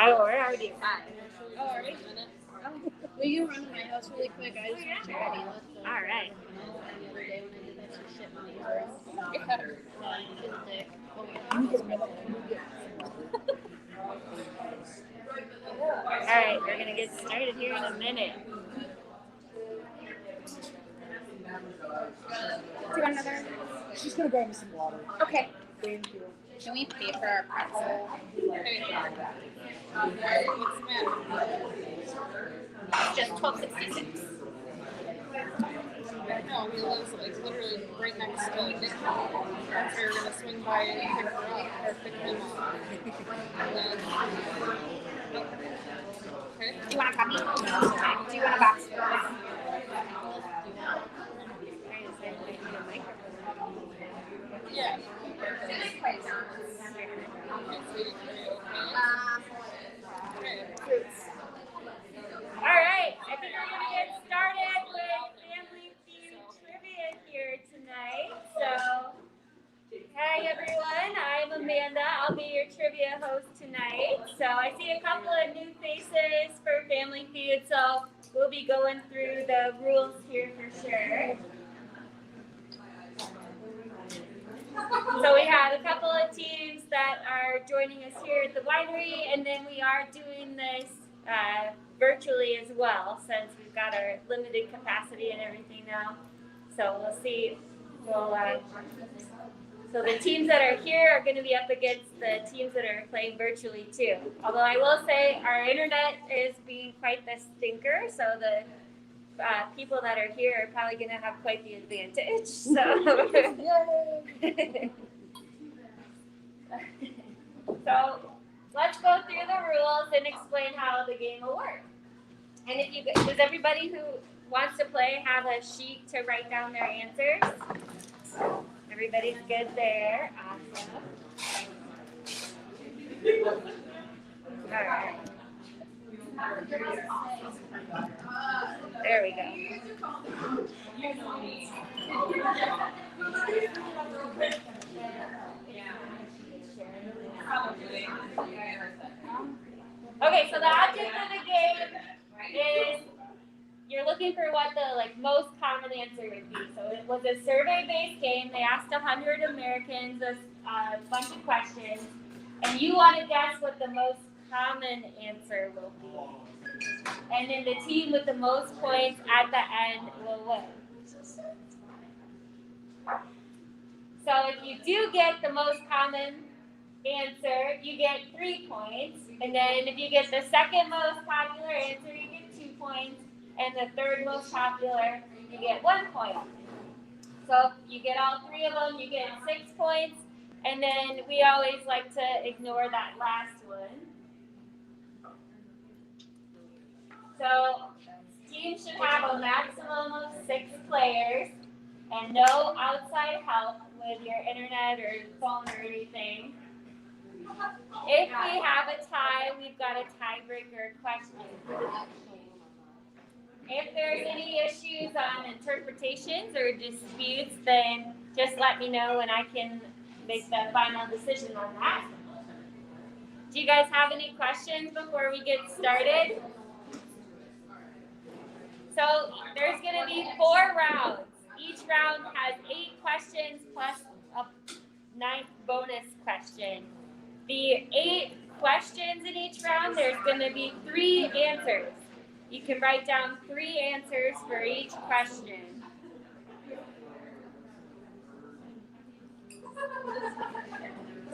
Oh, we're already live. Oh, already? Will you run to my house really quick? I just want to check any left. All right. The other day when I did that shit money. Yeah, she's a dick. Oh yeah. All right, we're gonna get started here in a minute. Do you want another? She's gonna grab me some water. Okay. Thank you. Can we pay for our pretzel? What's the matter? Just $12.66. No, he lives like literally right next to Nick. So we were gonna swing by and pick her up or pick him up. And then, okay. Do you want a copy? Do you want a box? Yeah. All right, I think we're gonna get started with Family Feud trivia here tonight. So Amanda. I'll be your trivia host tonight. So I see a couple of new faces for Family Feud, so we'll be going through the rules here for sure. So we have a couple of teams that are joining us here at the winery, and then we are doing this virtually as well, since we've got our limited capacity and everything now. So we'll see. So the teams that are here are going to be up against the teams that are playing virtually too. Although I will say our internet is being quite the stinker, so the people that are here are probably going to have quite the advantage. So, so let's go through the rules and explain how the game will work. And if you does everybody who wants to play have a sheet to write down their answers? Everybody's good there. Awesome. All right. There we go. Okay, so the object of the game is you're looking for what the most common answer would be. So it was a survey-based game. They asked 100 Americans a bunch of questions, and you want to guess what the most common answer will be. And then the team with the most points at the end will win. So if you do get the most common answer, you get 3 points. And then if you get the second most popular answer, you get 2 points. And the third most popular, you get 1 point. So if you get all 3 of them, you get 6 points. And then we always like to ignore that last one. So teams should have a maximum of 6 players and no outside help with your internet or phone or anything. If we have a tie, we've got a tiebreaker question. If there's any issues on interpretations or disputes, then just let me know and I can make the final decision on that. Do you guys have any questions before we get started? So there's going to be 4 rounds. Each round has 8 questions plus a 9th bonus question. The 8 questions in each round, there's going to be 3 answers. You can write down 3 answers for each question.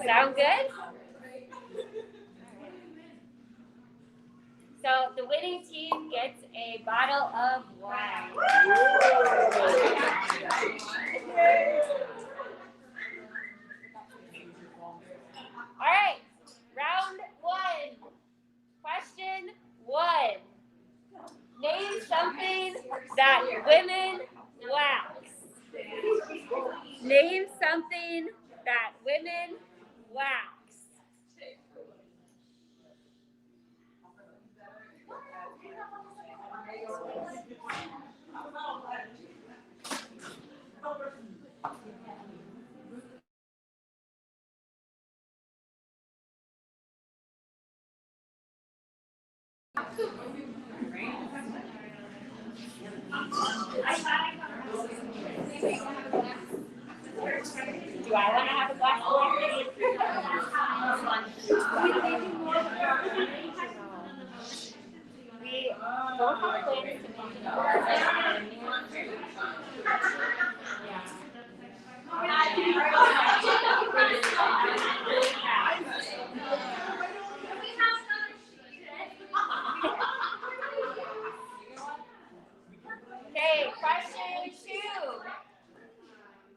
Sound good? So the winning team gets a bottle of wine. All right, round 1. Question 1. Name something that women wax. Name something that women wax. Do I want to have a glass of wine? We don't have plans to Okay, question 2.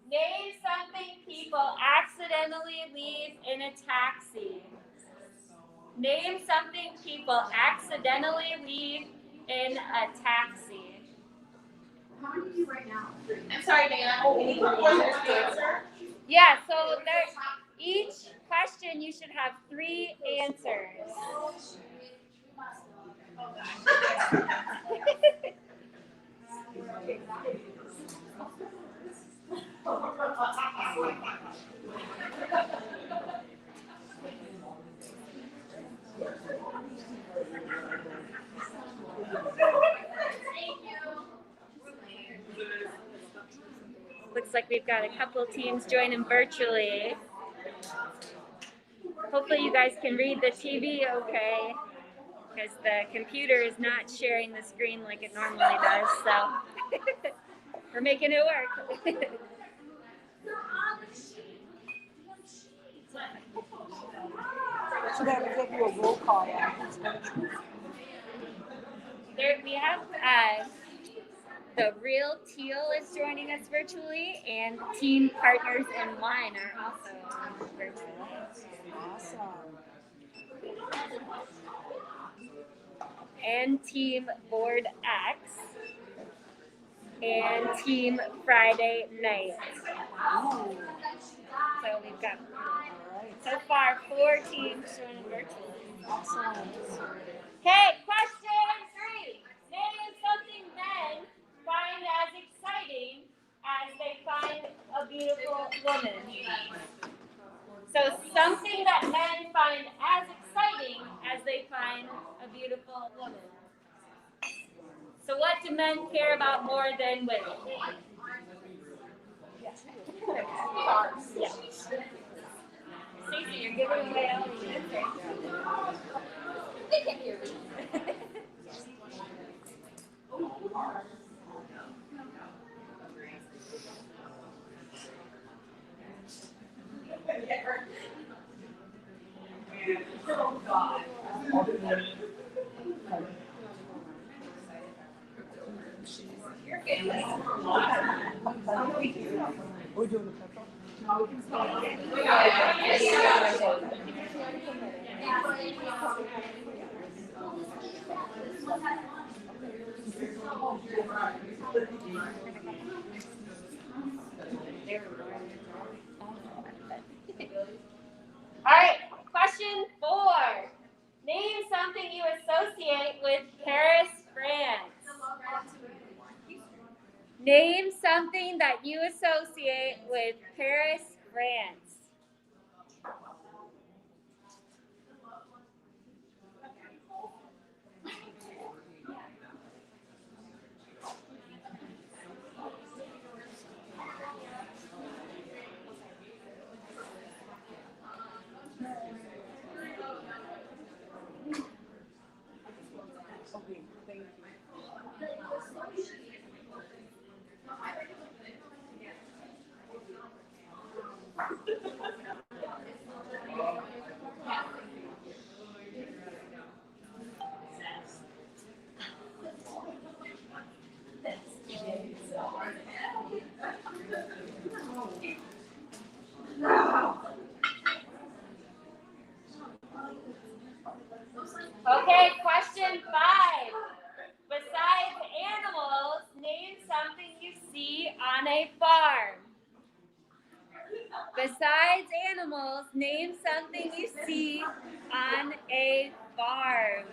Name something people accidentally leave in a taxi. Name something people accidentally leave in a taxi. How many do you right now? I'm sorry, Diana. Can you answer? Yeah, so each question you should have 3 answers. Looks like we've got a couple teams joining virtually. Hopefully you guys can read the TV okay, because the computer is not sharing the screen like it normally does, so we're making it work. So that we can do a roll call on who's going to. There, we have the Real Teal is joining us virtually, and Team Partners in Wine are also virtual. Awesome. And Team Board X and Team Friday Night. Ooh. So we've got All right. so far 4 teams joining virtually. Excellent. Okay, question 3. Name something men find as exciting as they find a beautiful woman. So something that men find as exciting as they find a beautiful woman. So what do men care about more than women? Yeah. Stacey, you're giving away all the answers. They can hear me. Are we doing the petrol? All right, question 4. Name something you associate with Paris, France. Name something that you associate with Paris, France. Okay, thank you. Okay, question 5. Besides animals, name something you see on a farm. Besides animals, name something you see on a farm.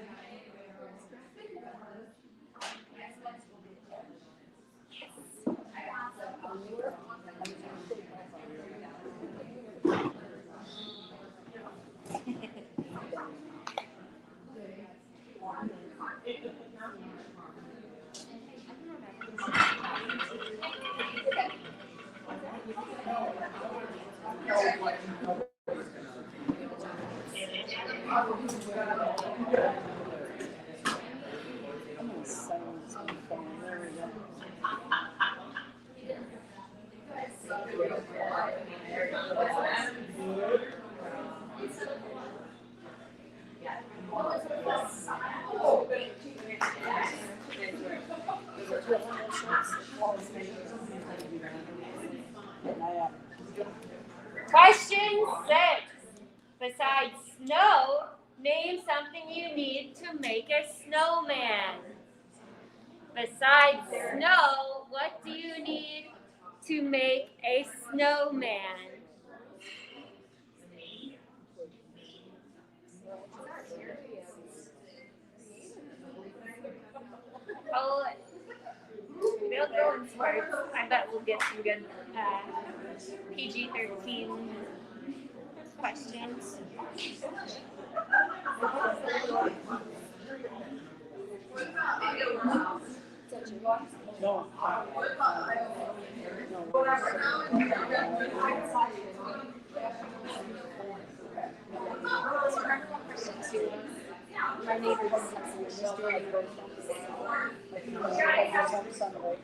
I'm going to silence my phone. There we go. Question 6. Besides snow, name something you need to make a snowman. Besides snow, what do you need to make a snowman? Oh, they'll go in sports. I bet we'll get some good PG-13 questions. No. No. My neighbor's just doing a bird on Sunday.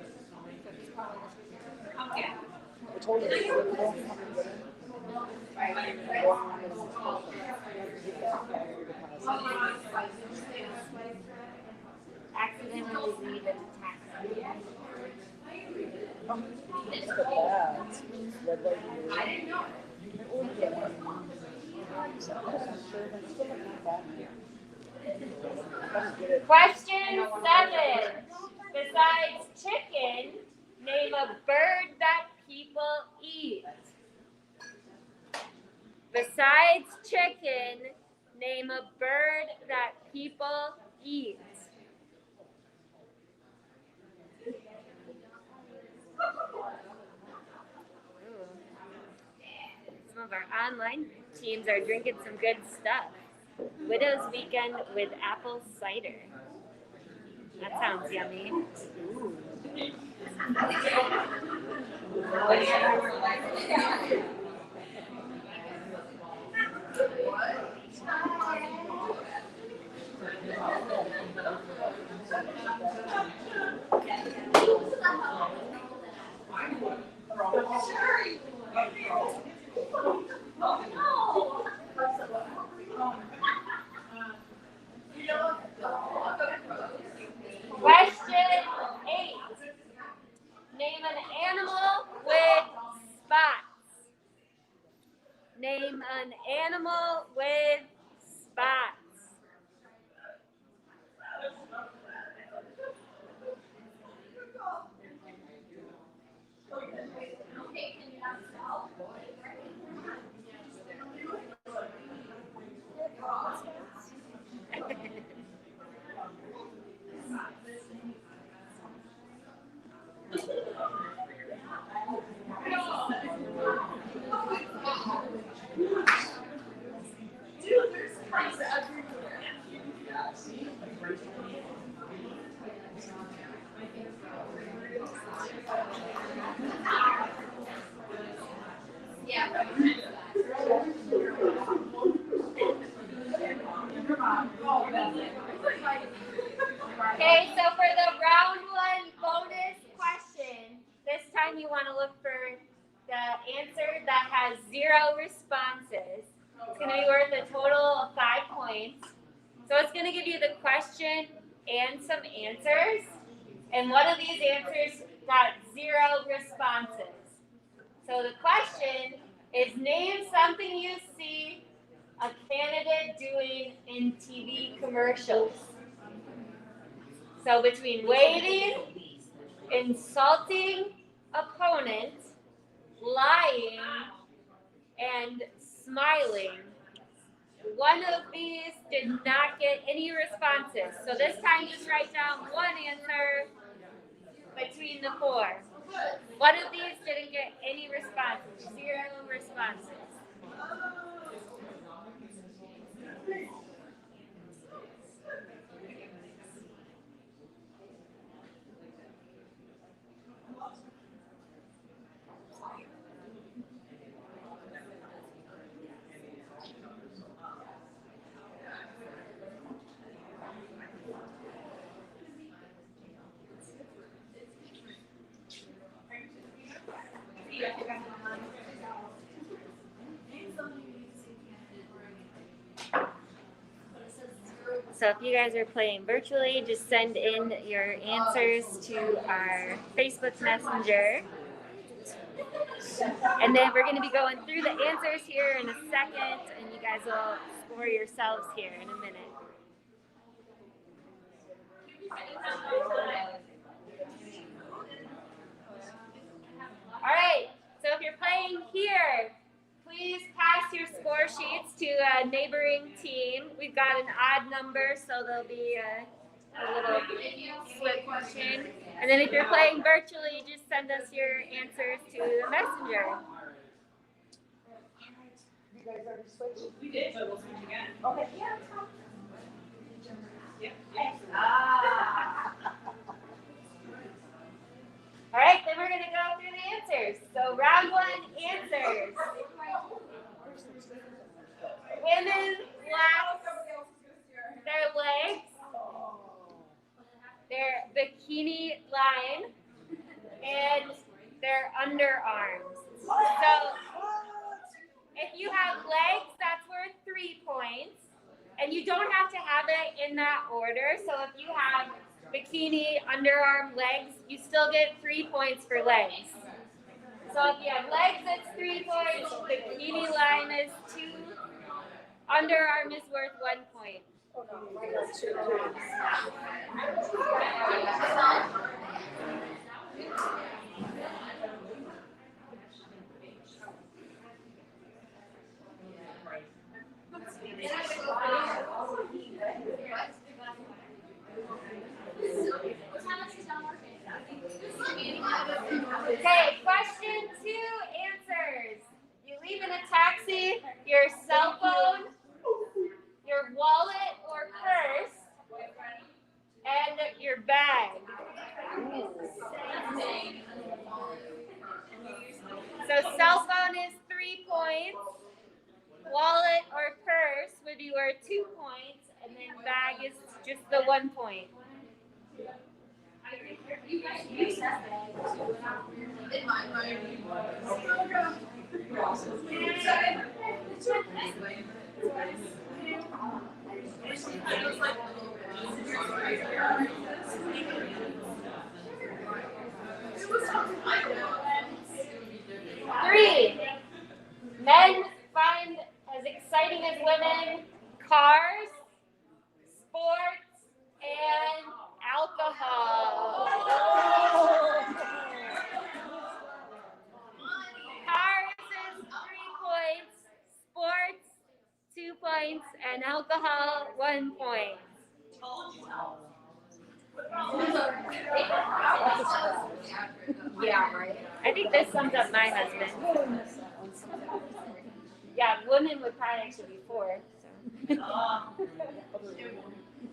I told her they don't come and get it. Accidentally leave an attack. Look at that. Red, white, and blue. I ordered one. I'm sure I'm still looking at that. I didn't get it. Question 7. Besides chicken, name a bird that people eat. Besides chicken, name a bird that people eat. Some of our online teams are drinking some good stuff. Widow's Weekend with apple cider. That sounds yummy. Question 8. Name an animal with spots. Name an animal with spots. Okay, so for the round 1 bonus question, this time you want to look for the answer that has 0 responses. It's going to be worth a total of 5 points. So it's going to give you the question and some answers. And one of these answers got 0 responses. So the question is, name something you see a candidate doing in TV commercials. So between waving, insulting opponent, lying, and smiling. One of these did not get any responses. So this time just write down one answer between the 4. One of these didn't get any responses. 0 responses. So if you guys are playing virtually, just send in your answers to our Facebook Messenger. And then we're going to be going through the answers here in a second, and you guys will score yourselves here in a minute. All right, so if you're playing here, please pass your score sheets to a neighboring team. We've got an odd number, so there'll be a little slip question. And then if you're playing virtually, just send us your answers to the messenger. You guys already switched? We did, but we'll switch again. Okay. All right, then we're going to go through the answers. answers. So round one answers. Women lack their legs, their bikini line, and their underarms. So if you have legs, that's worth 3 points. And you don't have to have it in that order. So if you have bikini, underarm, legs, you still get 3 points for legs. So if you have legs, it's 3 points. Bikini line is 2. Underarm is worth 1 point. Okay, question 2 answers. You leave in a taxi your cell phone, your wallet or purse, and your bag. So cell phone is 3 points, wallet or purse would be worth 2 points, and then bag is just the 1 point. Three, men find as exciting as women cars, sports, and alcohol. Cars is 3 points, sports 2 points, and alcohol 1 point. Yeah, right. I think this sums up my husband. Yeah, women would probably actually be 4. So.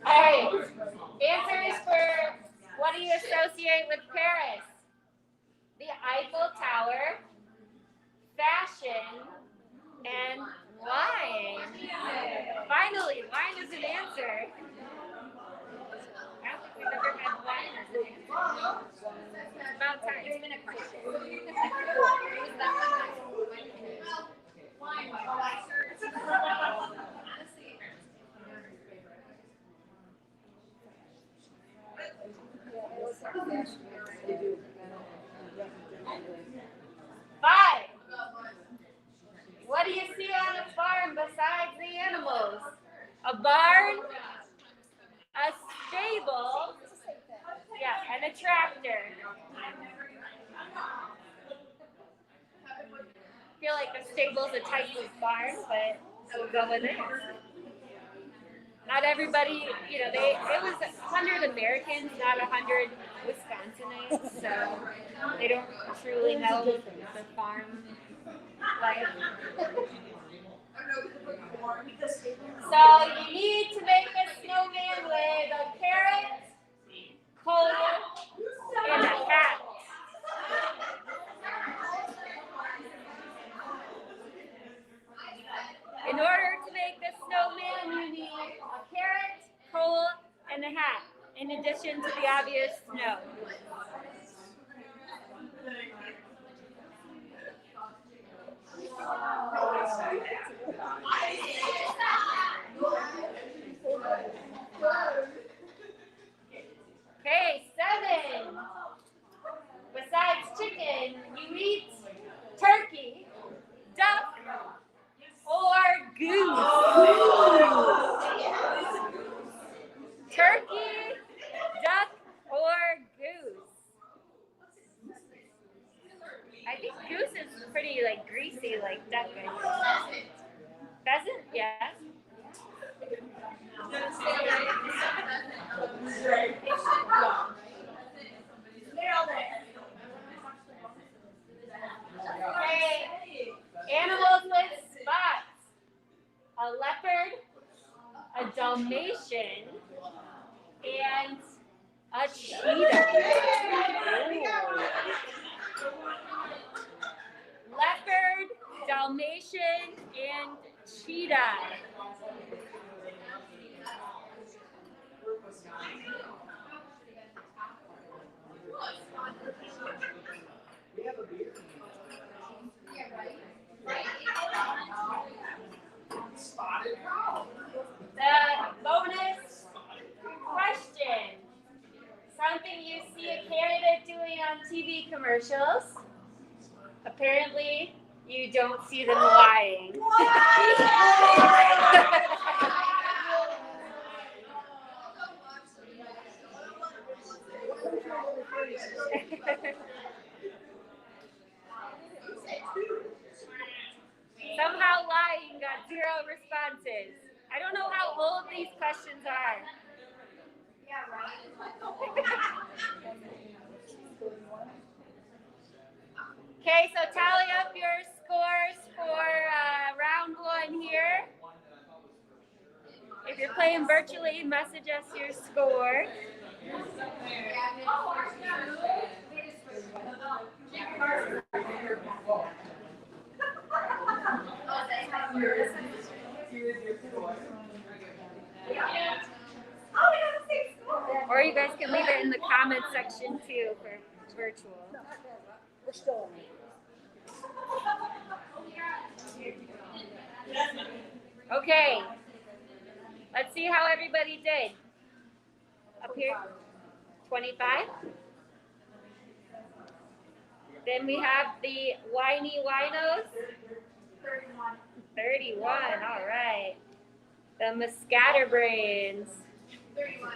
All right. Answers for what do you associate with Paris? The Eiffel Tower, fashion, and wine. Finally, wine is an answer. I don't think we've ever had wine as an answer. It's about time. It's been a question. Five. What do you see on a farm besides the animals? A barn, a stable, yeah, and a tractor. I feel like the stable's a type of barn, but we'll go with it. Not everybody, you know, it was 100 Americans, not 100 Wisconsinites, so they don't truly know the farm life. So you need to make a snowman with a carrot, coal, and a hat. In order to make the snowman, you need a carrot, coal, and a hat, in addition to the obvious snow. Okay, 7. Besides chicken, you eat turkey, duck, or goose. Turkey, duck, or goose. I think goose is pretty like greasy, like duck. Pheasant, yeah. Okay, animals with spots. A leopard, a Dalmatian, and a cheetah. Dalmatian and cheetah. The bonus question. Something you see a candidate doing on TV commercials. Apparently, you don't see them lying. Somehow lying got 0 responses. I don't know how old these questions are. Okay, so tally up your scores for round 1 here. If you're playing virtually, message us your score. Or you guys can leave it in the comment section too for virtual. We're still on it. Okay, let's see how everybody did. Up here, 25. Then we have the whiny winos. 31, all right. The scatterbrains. 31.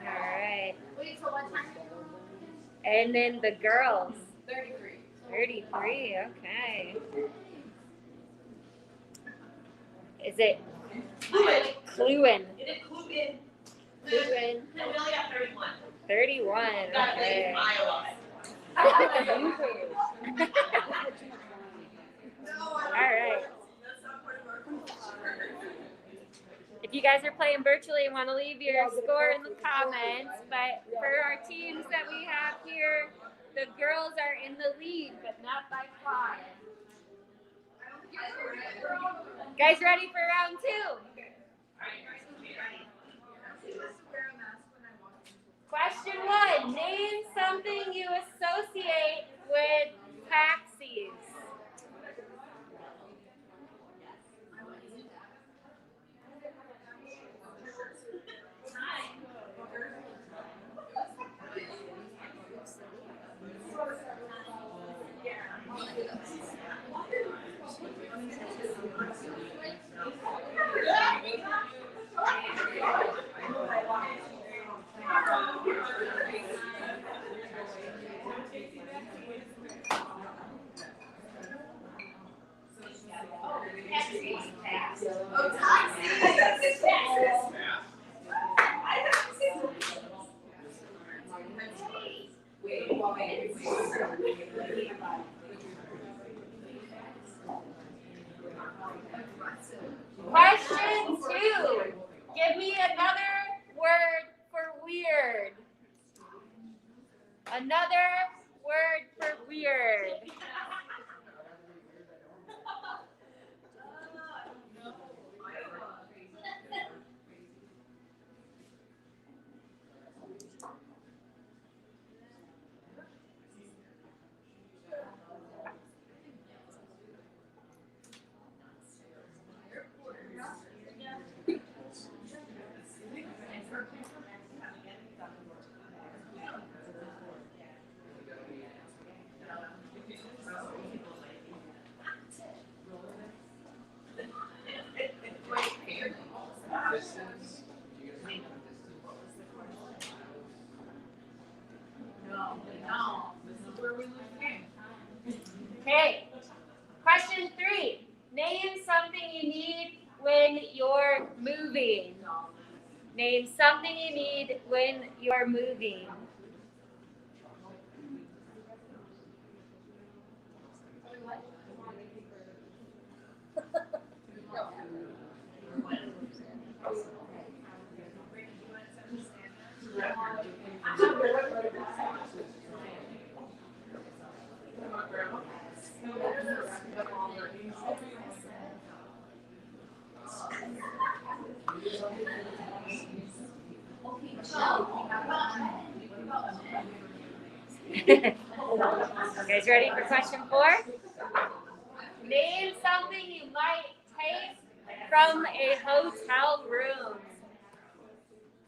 All right. Wait, so what time? And then the girls. 33. 33, okay. Is it Cluin? It is Cluin. Cluin. No, we only got 31. 31, Got okay. Iowa. All right. If you guys are playing virtually, want to leave your score in the comments. But for our teams that we have here, the girls are in the lead, but not by far. Guys ready for round 2? Question 1. Name something you associate with taxis. Question 2. Give me another word for weird. Another word for weird. Okay. Question 3. Name something you need when you're moving. Name something you need when you're moving. You guys ready for question 4? Name something you might take from a hotel room.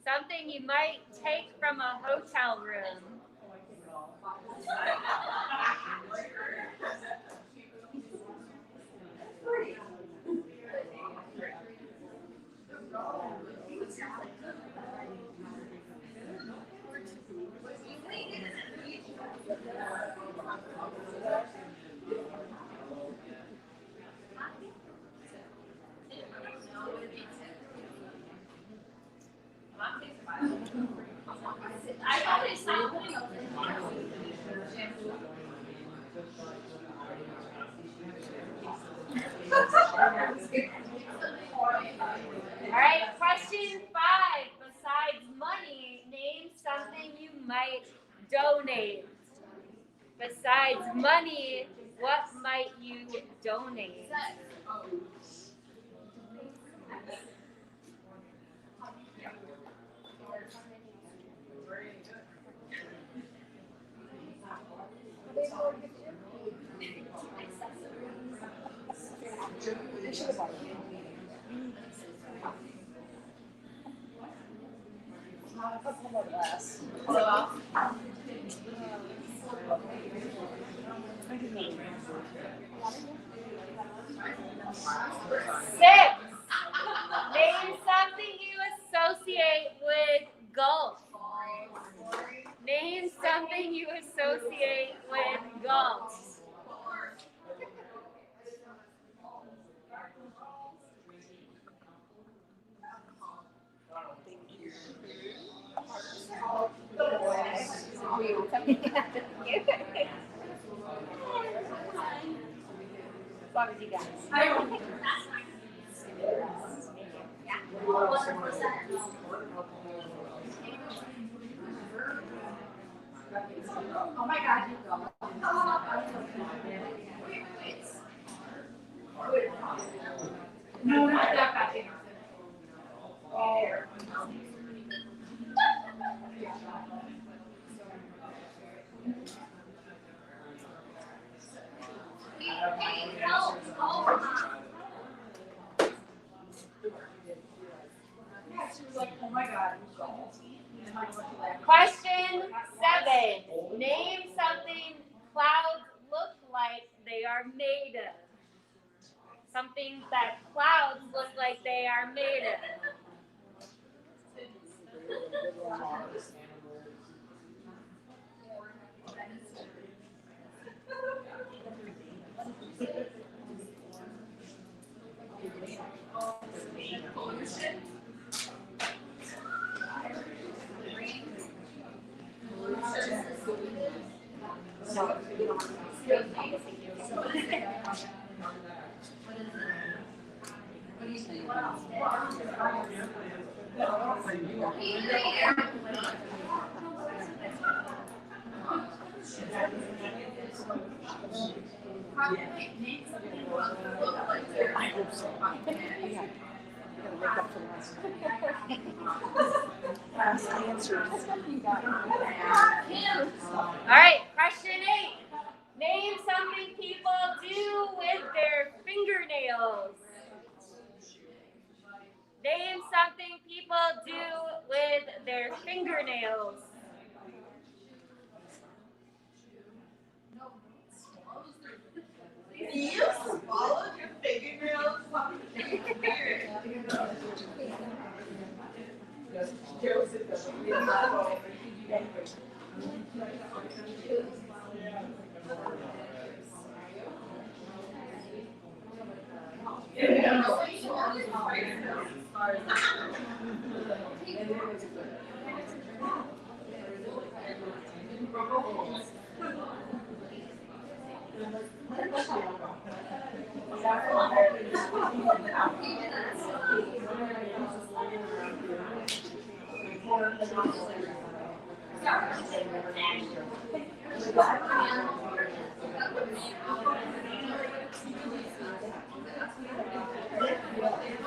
Something you might take from a hotel room. All right, question 5. Besides money, name something you might donate. Besides money, what might you donate? They should have bought it. A couple more glass. I didn't know. 6. Name something you associate with golf. Name something you associate with golf. As long as you guys. Oh my God, you go. No, not that bad. Oh my God. Question 7. Name something clouds look like they are made of. Something that clouds look like they are made of. I hope so. Yeah. You gotta wake up to last answers. All right, question 8. Name something people do with their fingernails. Name something people do with their fingernails. You swallowed your fingernails?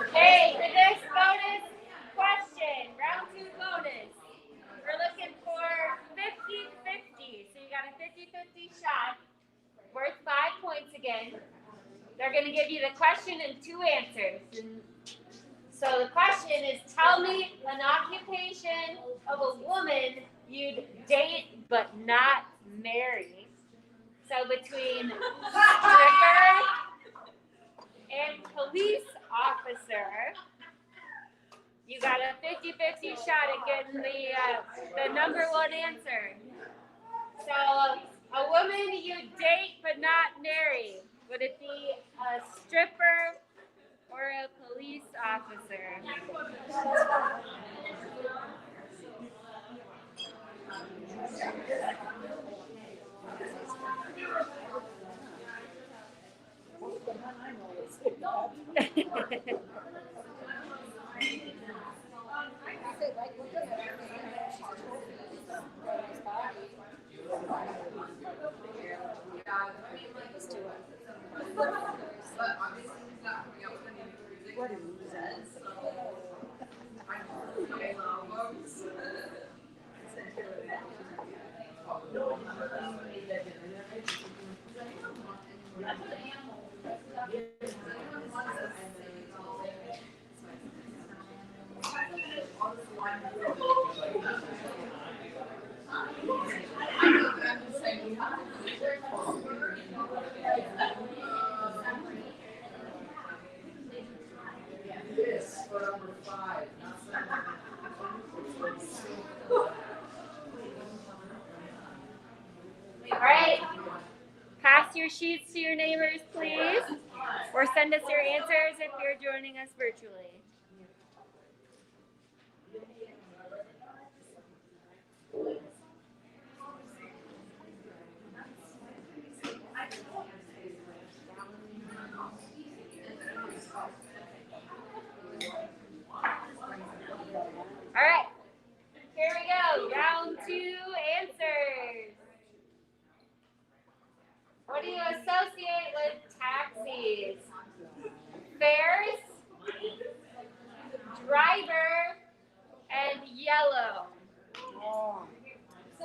Okay, the next bonus question, round 2 bonus. We're looking for 50-50. So you got a 50 question and 2 answers. And so the question is, tell me an occupation of a woman you'd date but not marry. So between stripper and police officer, you got a 50-50 shot at getting the number 1 answer. So a woman you date but not marry, would it be a stripper or a police officer? What a reason. All right. Pass your sheets to your neighbors, please. Or send us your answers if you're joining us virtually. All right. Here we go. Round 2 answers. What do you associate with taxis? Fares, driver, and yellow.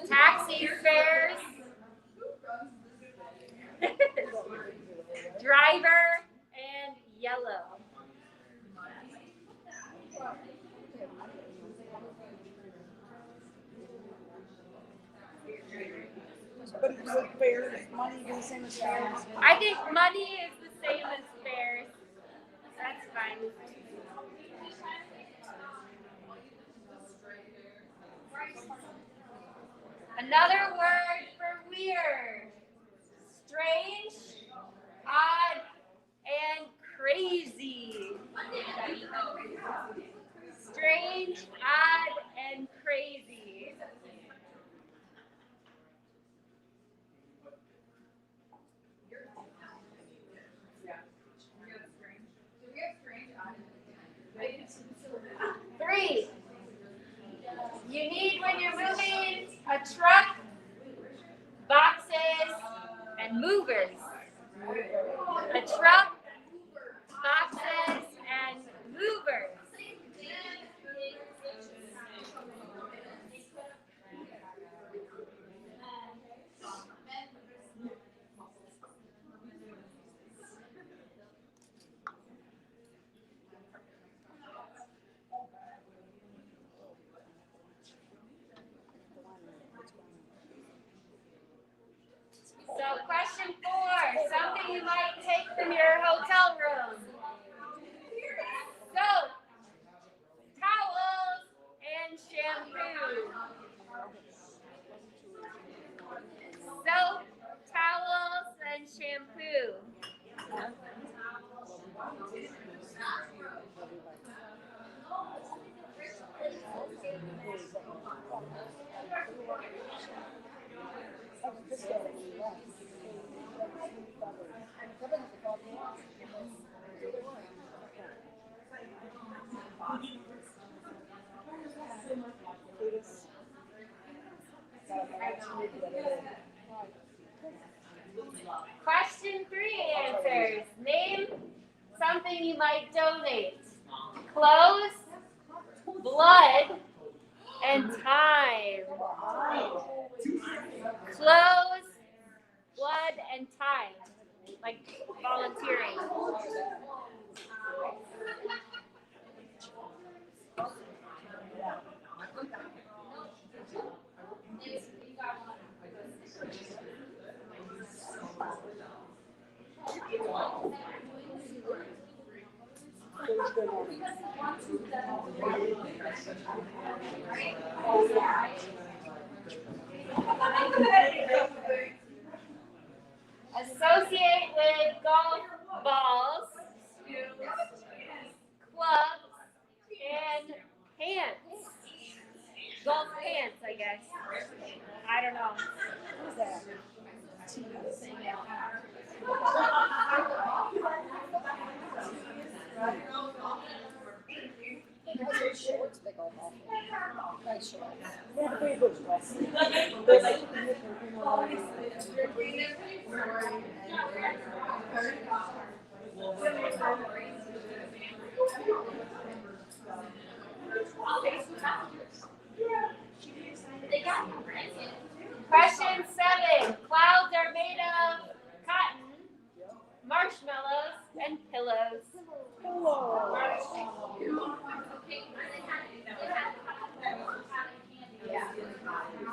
Taxi, fares, driver, and yellow. But it's like fair, money is the same as fair. I think money is the same as fares. That's fine. Another word for weird. Strange, odd, and crazy. Strange, odd, and crazy. Three. You need when you're moving a truck, boxes, and movers. A truck, boxes, and movers. So question 4, something you might take from your hotel room. Soap, towels, and shampoo. Soap, towels, and shampoo. Question 3 answers. Name something you might donate. Clothes, blood, and time. Clothes, blood, and time. like volunteering. Thursday morning. Associate with golf balls, clubs, and pants. Golf pants, I guess. I don't know. What is that? Shorts, big old ball. Nice shorts. Yeah, pretty good dress. They're like, Question 7. Clouds are made of cotton, marshmallows, and pillows.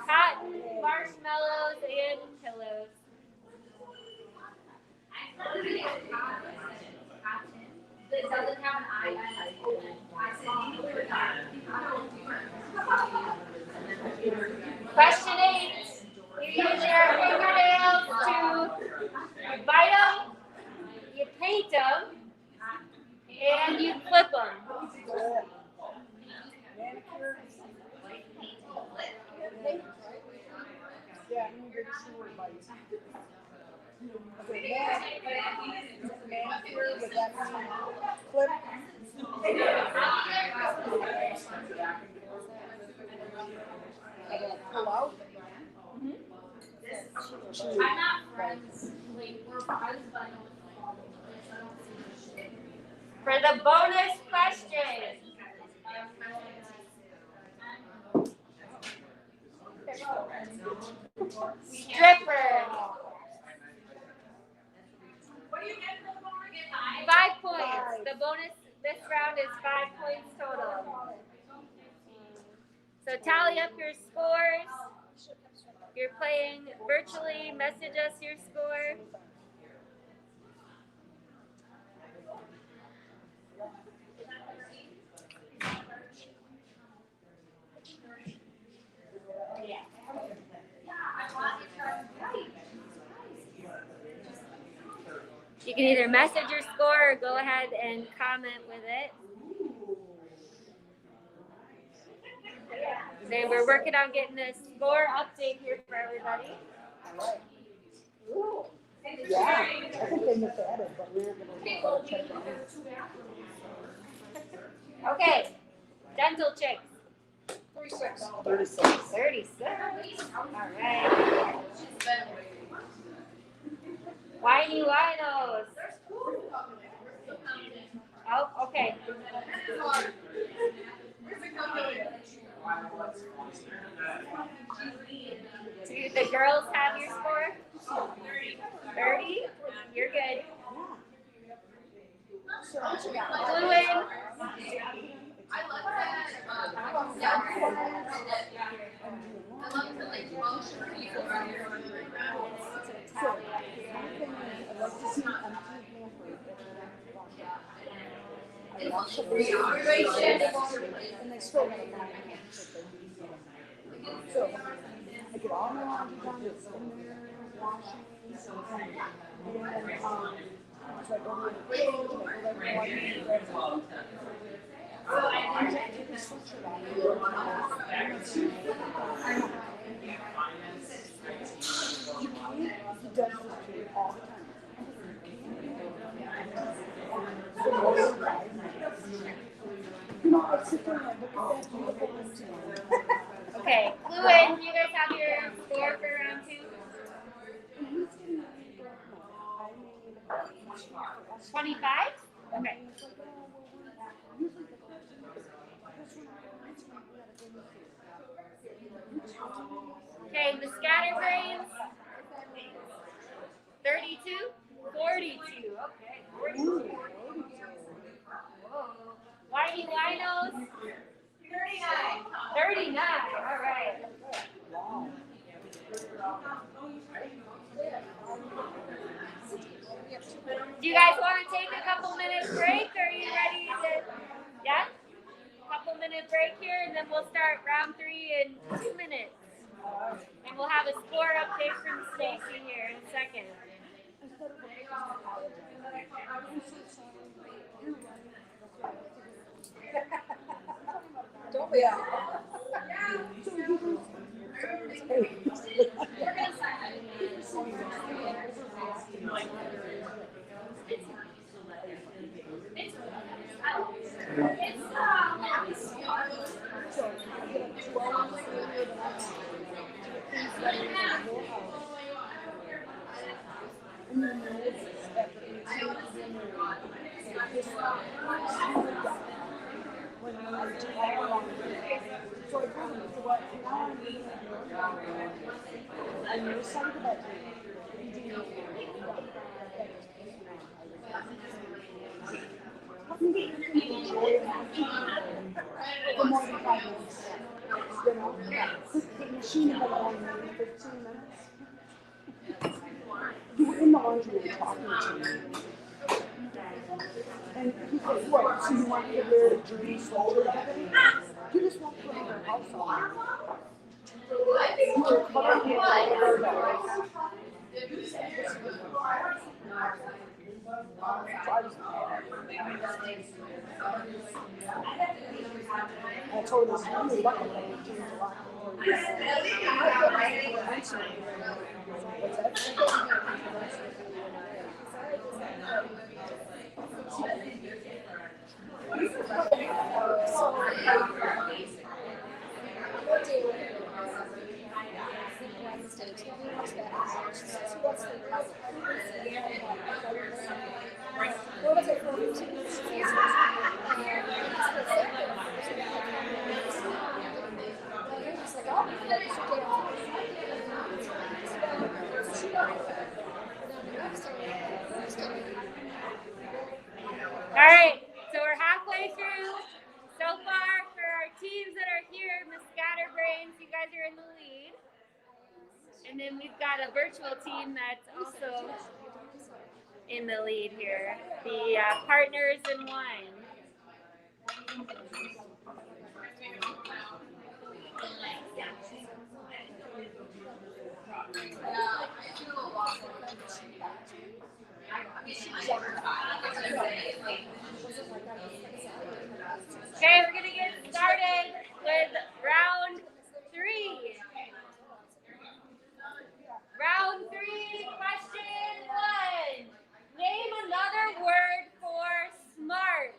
Cotton, marshmallows, and pillows. It doesn't have an eye. Question 8. You use your fingernails to bite them, you paint them, and you flip them. yeah, I'm gonna see where it bites. Manicure, would that mean clip? And then pull out? I'm not friends. Like, we're friends, but For the bonus question, stripper. 5 points. The bonus this round is 5 points total. So tally up your scores. If you're playing virtually, message us your score. You can either message your score or go ahead and comment with it. Then we're working on getting a score update here for everybody. Yeah, I think they must add it, but we're gonna check it out. Okay, dental chicks. 36. 36. All right. Whiny winos. Oh, okay. Do the girls have your score? 30? You're good. Blue in. And they still have a so I get all my laundry done, it's in there, washing, and then so I go to the fridge, I go back to washing and grab some. So I take the sweatshirt off. He does this to me all the time. I sit there and I look at that beautiful routine. Okay, Blue in. You guys have your score for round 2? 25? Okay. Okay, the scatterbrains. 32, 4 42. Okay, 42. Whoa. Whitey Winos? 39. 39. All right. Do you guys want to take a couple minutes break? Or are you ready to? Yeah? Couple minute break here, and then we'll start round 3 in 2 minutes. And we'll have a score update from Stacy here in a second. Don't we? Yeah. For more than 5 minutes. You know, the machine had only 15 minutes. You were in the laundry room talking to me. And he goes, what? So you want to wear a dream soldier today? You just walked around your house all night. You were covered in I told him, I'm bucket All right, so we're halfway through. So far, for our teams that are here, Miss Scatterbrains, you guys are in the lead. And then we've got a virtual team that's also in the lead here. The Partners in One. Okay, we're gonna get started with round 3. Round 3, question 1. Name another word for smart.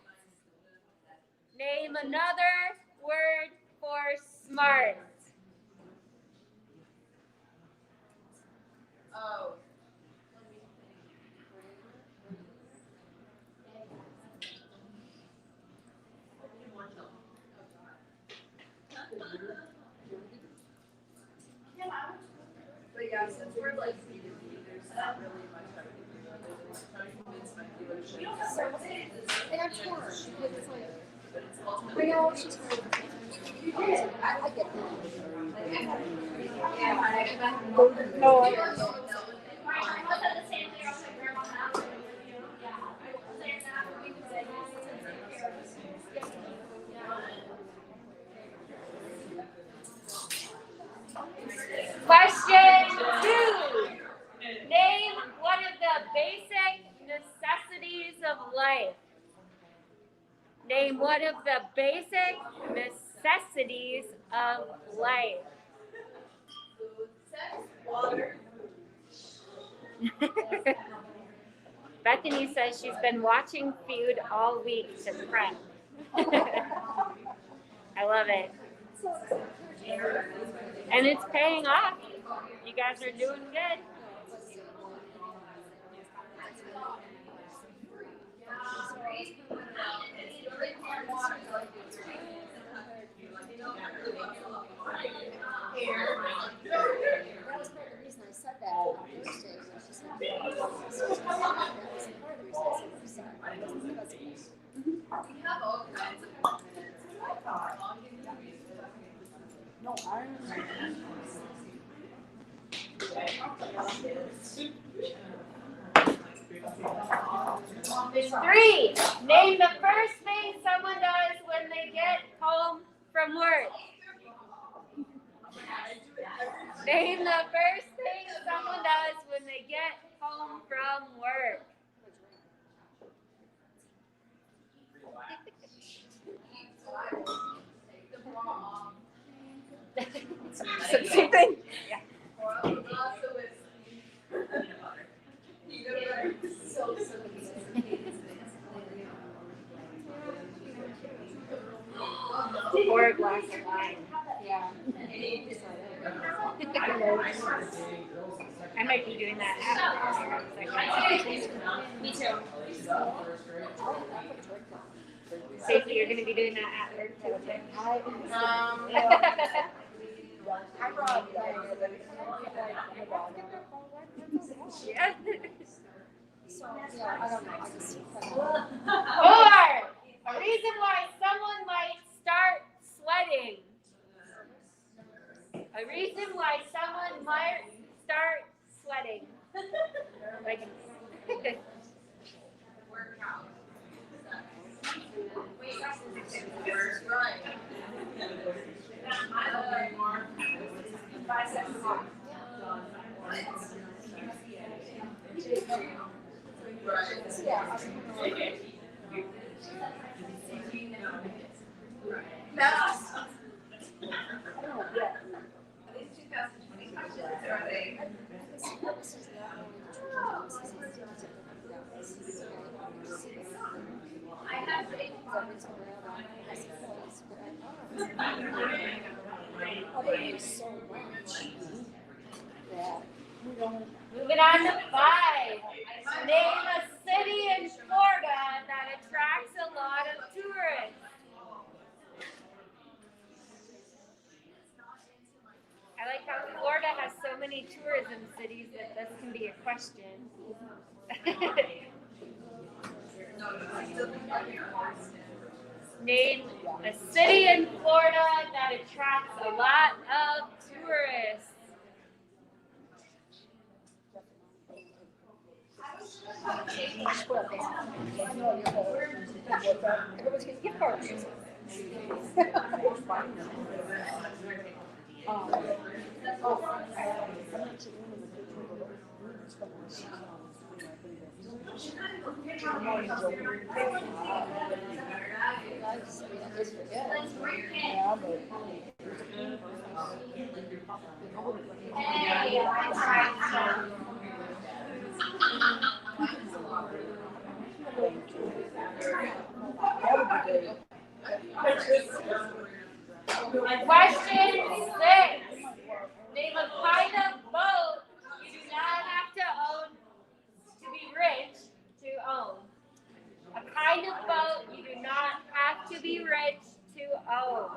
Name another word for smart. Oh. But yeah, since we're like there's not really much I can do other than trying to convince my dealership. And I'm torn because it's like, But it's ultimately. I know she's very I get that. No, Question 2. Name one of the basic necessities of life. Name one of the basic necessities of life. Food, sex, water. Bethany says she's been watching Feud all week to prep. I love it. And it's paying off. You guys are doing good. That was part of the reason I said that on Thursday when she said No, I'm. Three. Name the first thing someone does when they get home from work. Name the first thing someone does when they get home from work. Same thing. Or a glass of wine. Yeah. I might be doing that after. Me too. Stacey, you're going to be doing that at work too. I brought Yeah. I don't know. I just Or a reason why someone might start sweating. A reason why someone might start sweating. Like, moving on to 5. Name a city in Florida that attracts a lot of tourists. I like how Florida has so many tourism cities that this can be a question. Name a city in Florida that attracts a lot of tourists. everyone's getting gift cards. Yeah, but Question 6. Name a kind of boat you do not have to own to be rich to own. A kind of boat you do not have to be rich to own.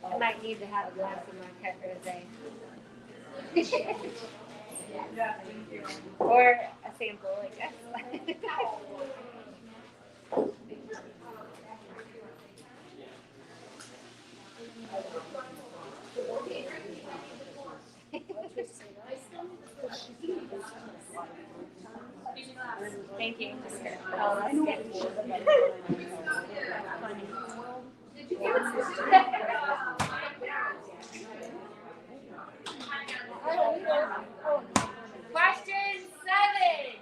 I might need to have a glass of Marquette Rosé. Or a sample, I guess. Thank you. Oh, that's good. Question 7.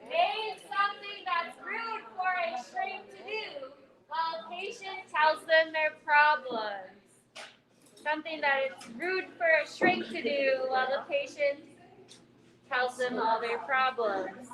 Name something that's rude for a shrink to do while a patient tells them their problems. Something that it's rude for a shrink to do while the patient tells them all their problems.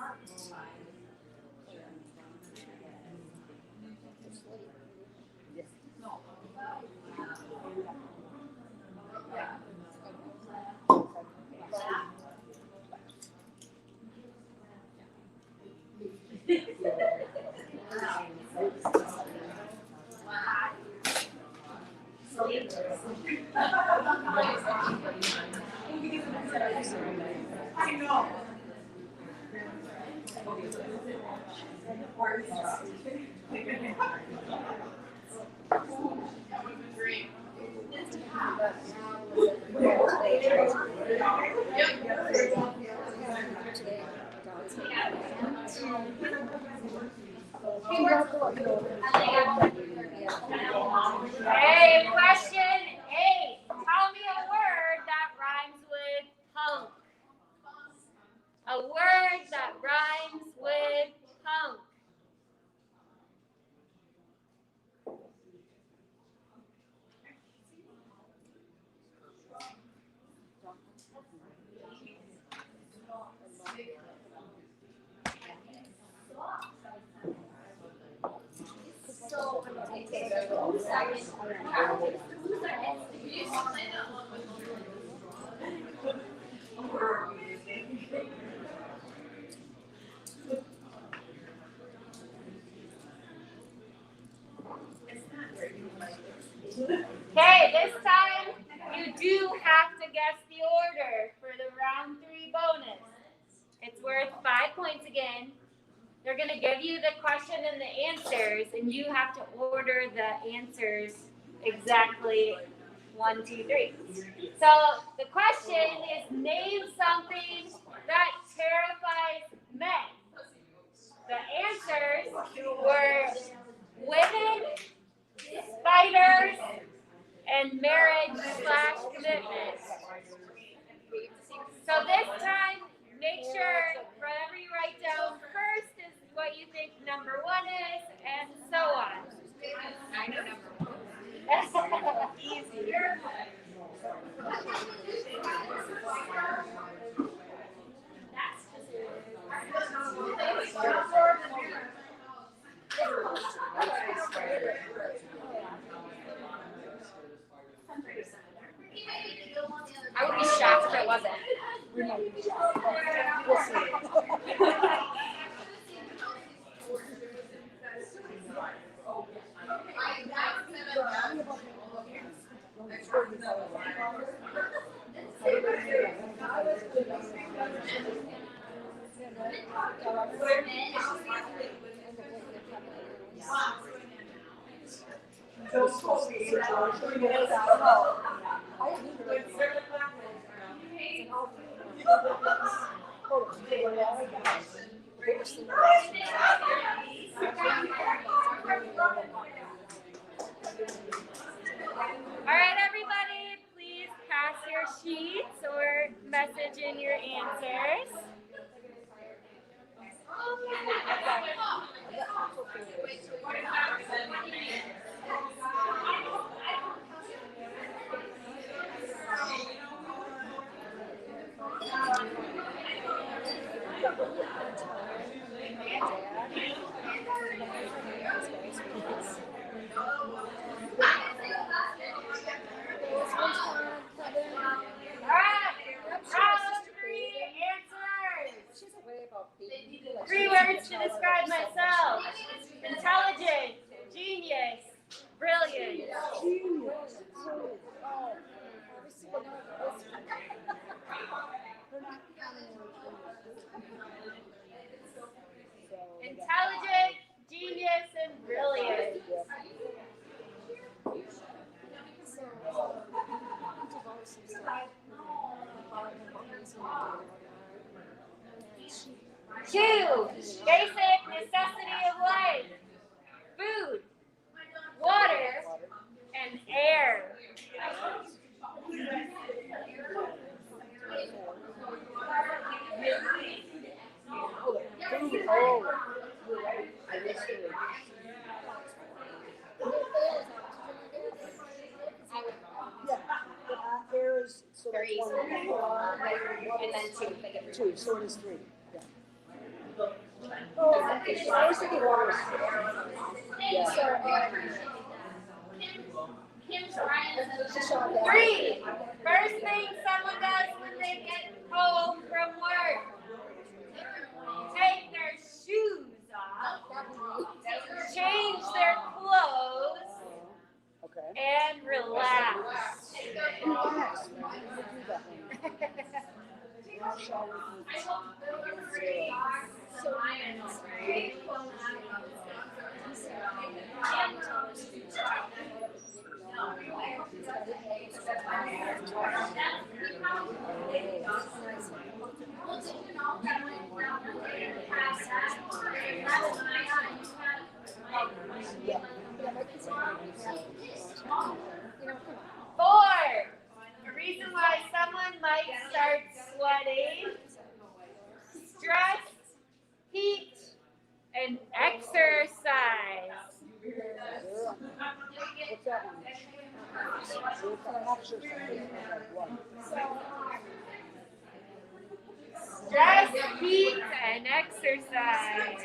Okay, question 8. Tell me a word that rhymes with punk. A word that rhymes with punk. Okay, this time you do have to guess the order for the round 3 bonus. It's worth 5 points again. They're going to give you the question and the answers, and you have to order the answers exactly 1, 2, 3. So the question is, name something that terrifies men. The answers were women, spiders, and marriage/commitment. So this time, make sure whatever you write down first is what you think number 1 is, and so on. I know number 1. Easy. I would be shocked if it wasn't. We might be shocked. We'll see. All right, everybody, please pass your sheets or message in your answers. Round 3 answers. 3 words to describe myself. Intelligent, genius, brilliant. Intelligent, genius, and brilliant. Two, basic necessity of life. Food, water, and air. Air is so Very easy. that's 1. And then 2 if they get 2, so it is 3. Yeah. Oh, okay. I was thinking water. Yeah. So, 3, first thing someone does when they get home from work. Take their shoes off, change their clothes, Okay. and relax. Relax. We're going to do that one. Shall we eat? Four. A reason why someone might start sweating. Stress, heat, and exercise. What's that one? Exercise. Stress, heat, and exercise.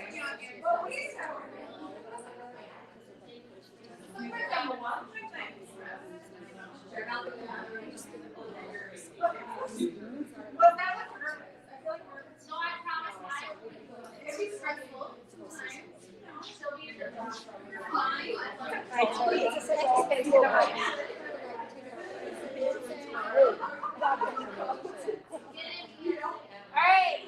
All right.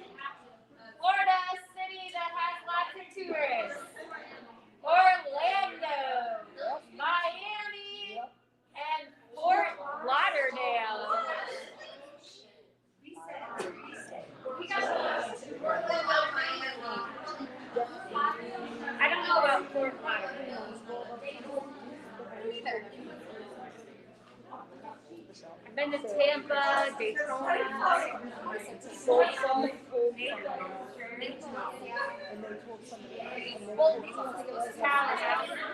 Florida, a city that has lots of tourists. Orlando, Miami, and Fort Lauderdale. I don't know about Fort Lauderdale. I've been to Tampa, Daytona, Tallahassee.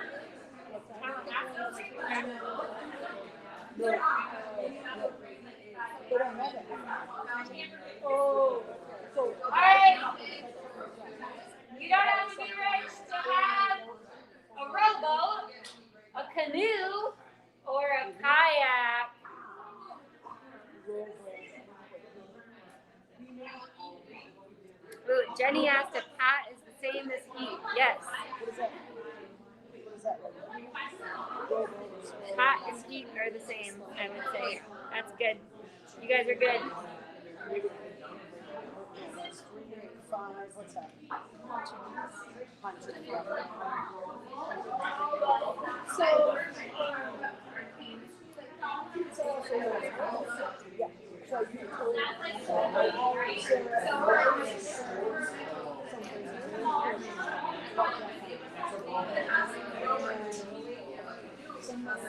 Oh. All right. You don't have to be rich to have a rowboat, a canoe, or a kayak. Ooh, Jenny asked if hot is the same as heat. Yes. Hot and heat are the same, I would say. That's good. You guys are good. What's that?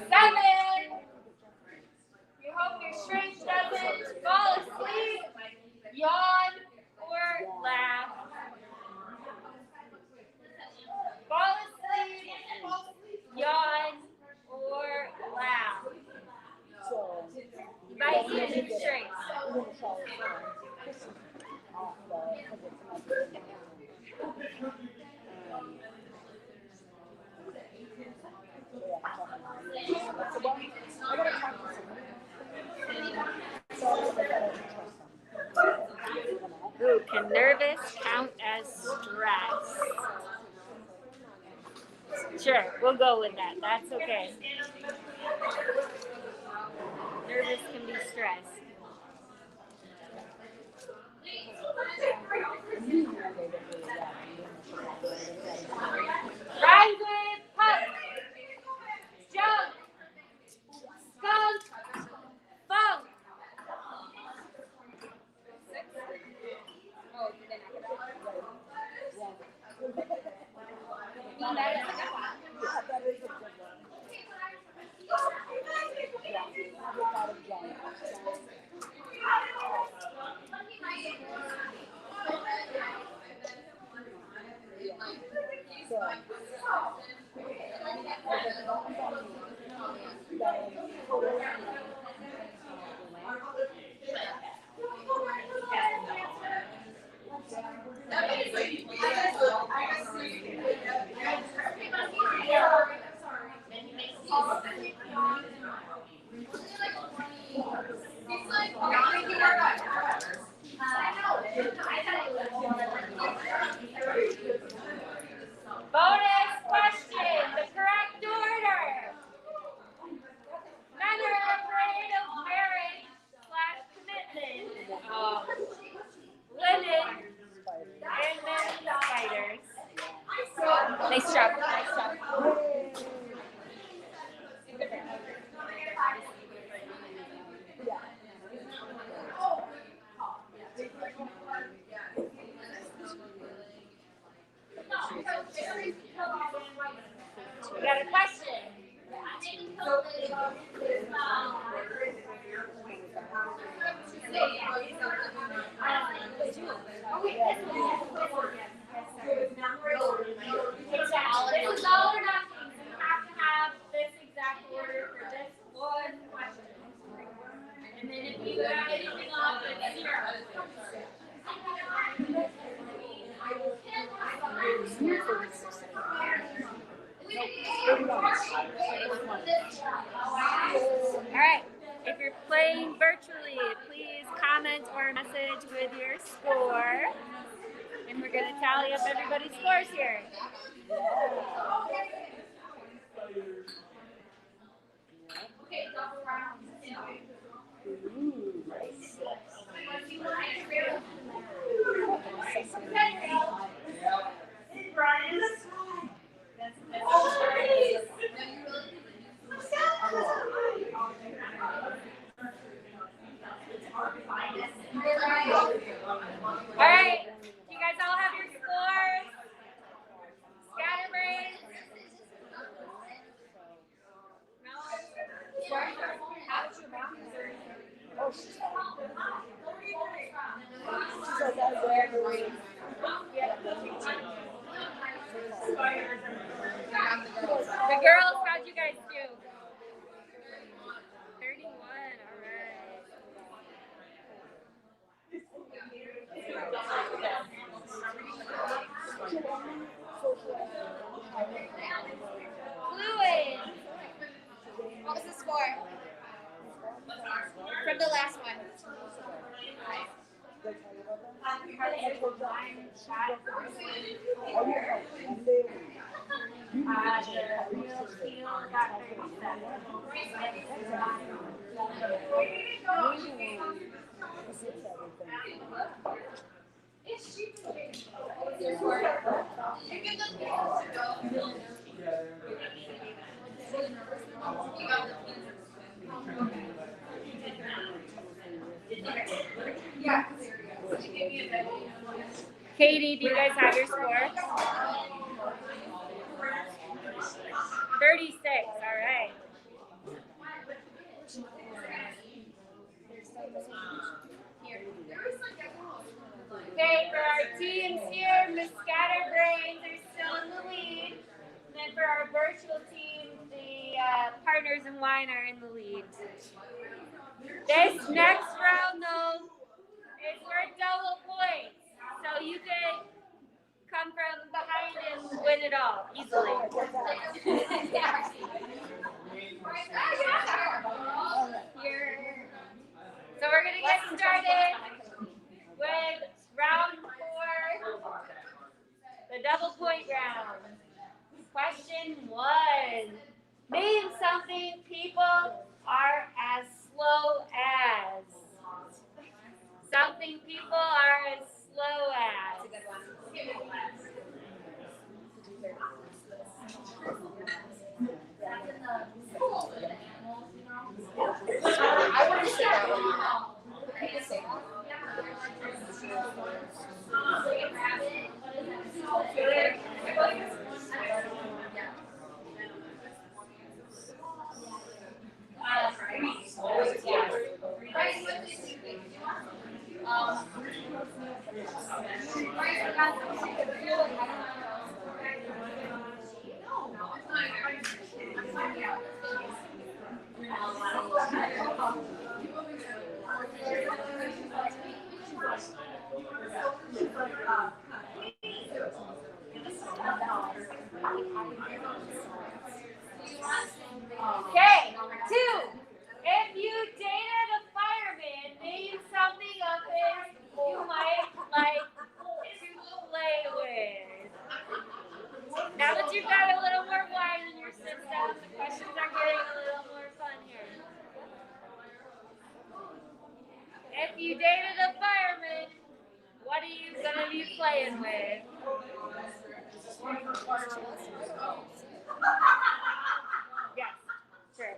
Seven. You hope your shrink doesn't fall asleep, yawn, or laugh. Fall asleep, yawn, or laugh. You might need a new shrink. Ooh, can nervous count as stress? Sure, we'll go with that. That's okay. Nervous can be stress. Rise with pup, jump, skunk, funk. Bonus question, the correct order. Men are afraid of marriage/commitment. Women and men spiders. Nice job. Nice job. We got a question. Exactly. This is all or nothing. So you have to have this exact order for this one question. And then if you have anything off, it's zero. All right. If you're playing virtually, please comment or message with your score. And we're going to tally up everybody's scores here. All right. You guys all have your scores? Scatterbrains? The girls, how'd you guys do? 31, all right. Fluid. What was the score? From the last one. Katie, do you guys have your score? 36, all right. Okay, for our teams here, Miss Scatterbrains are still in the lead. And then for our virtual team, the partners in wine are in the lead. This next round, though, is for double points. So you can come from behind and win it all easily. So we're going to get started with round 4, the double point round. Question 1. Name something people are as slow as. Something people are as slow as. I want to say that one. Okay, 2. If you dated a fireman, name something of his you might like to play with. Now that you've got a little more wine in your system, the questions are getting a little more fun here. If you dated a fireman, what are you going to be playing with? Yes, true.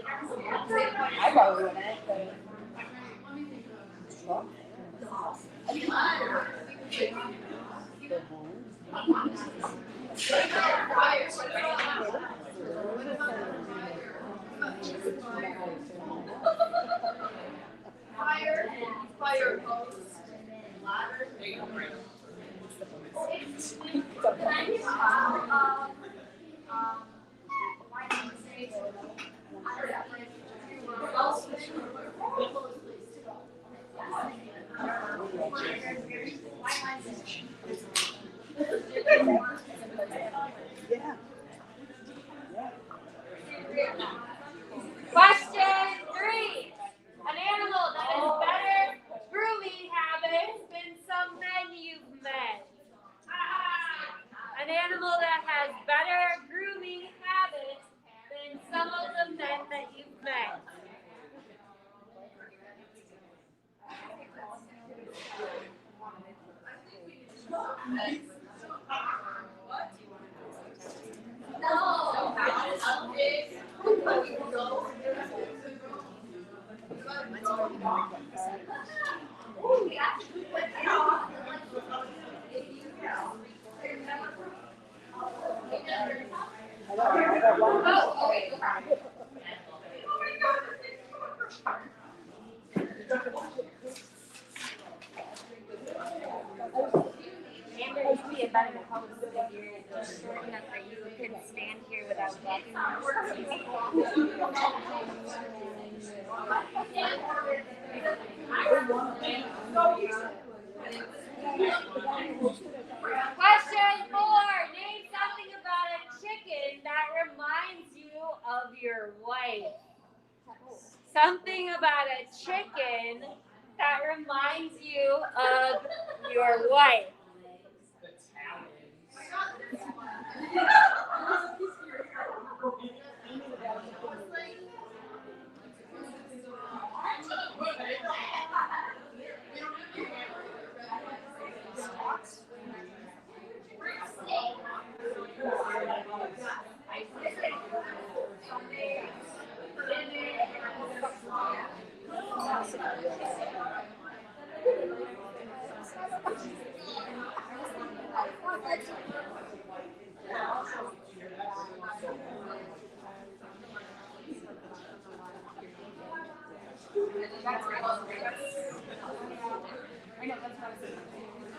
I probably wouldn't. But... Fire hose. Yeah. Question 3. An animal that has better grooming habits than some men you've met. An animal that has better grooming habits than some of the men that you've met. Amber, you'd be a better host if you're just short enough that you can stand here without walking. Question 4. Name something about a chicken that reminds you of your wife. Something about a chicken that reminds you of your wife.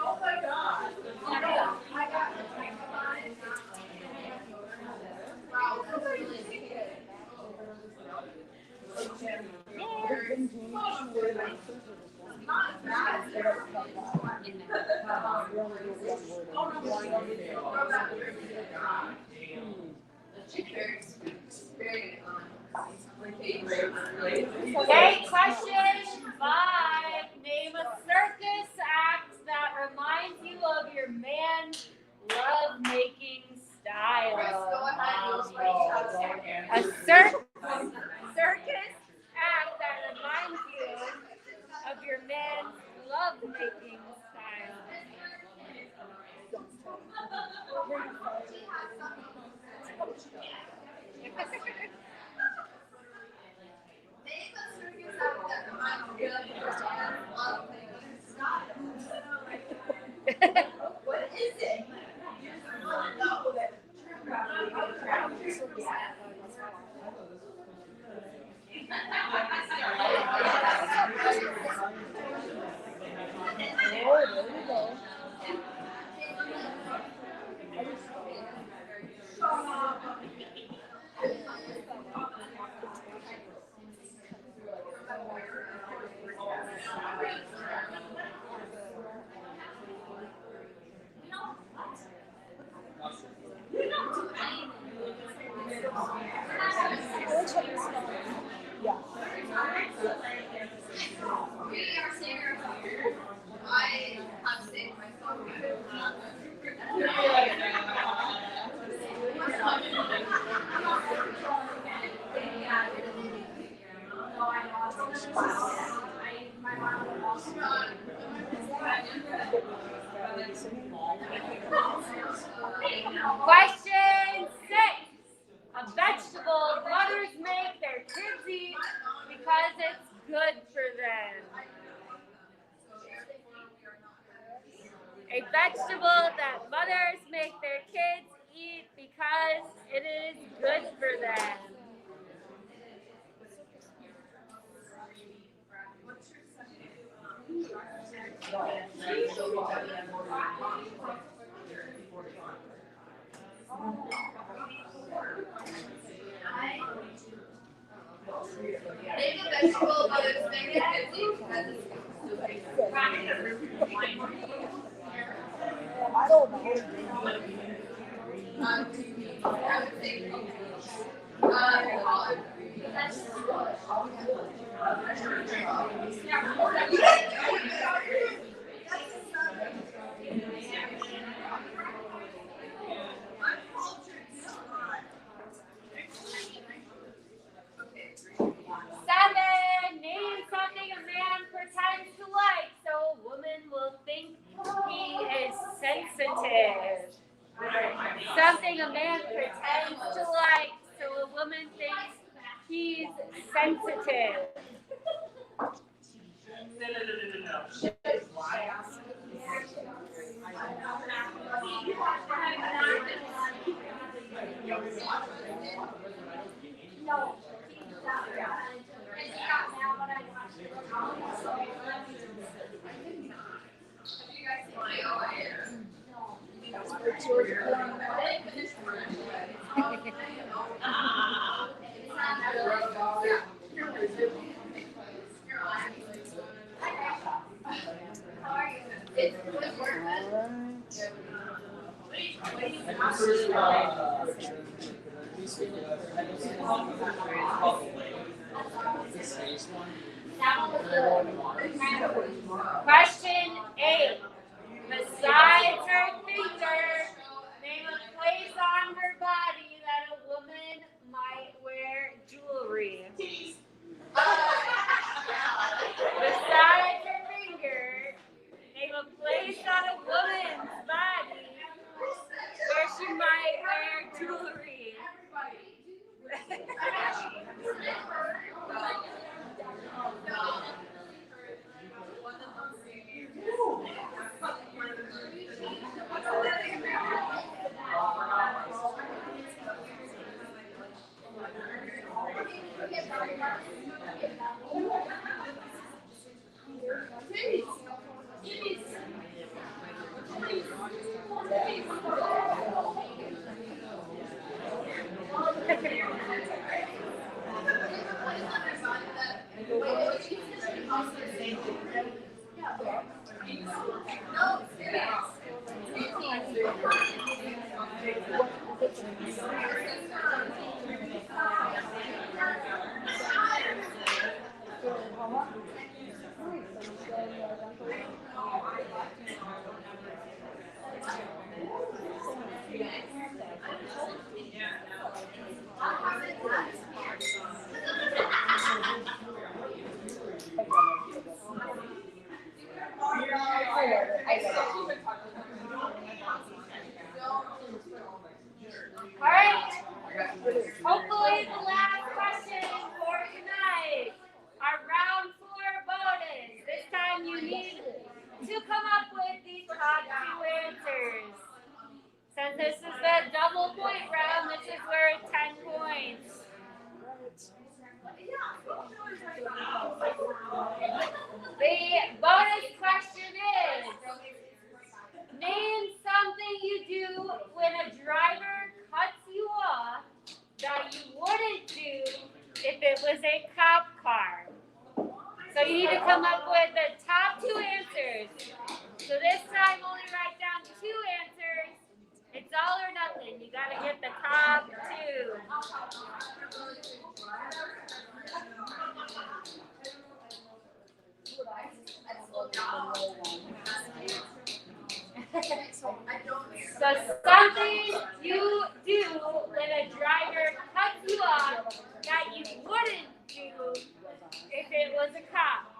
Oh my God. Okay, question 5. Name a circus act that reminds you of your man's love-making style. A circus act that reminds you of your man's love-making style. What is it? Question 6. A vegetable. What are vegetable that mothers make their kids eat because it is good for them. Name a vegetable mothers make their kids eat because it's I don't know. I would say collard. Seven, name something a man pretends to like so a woman will think he is sensitive. Something a man pretends to like so a woman thinks he's sensitive. Question 8. Besides her finger, name a place on her body that a woman might wear jewelry. Besides her finger, name a place on a woman's body where she might wear jewelry. All right. Hopefully the last question for tonight. Our round 4 bonus. This time you need to come up with the top 2 answers. Since this is the double point round, this is worth 10 points. The bonus question is, name something you do when a driver cuts you off that you wouldn't do if it was a cop car. So you need to come up with the top 2 answers. So this time only write down 2 answers. It's all or nothing. You gotta get the top 2. So something you do when a driver cuts you off that you wouldn't do if it was a cop.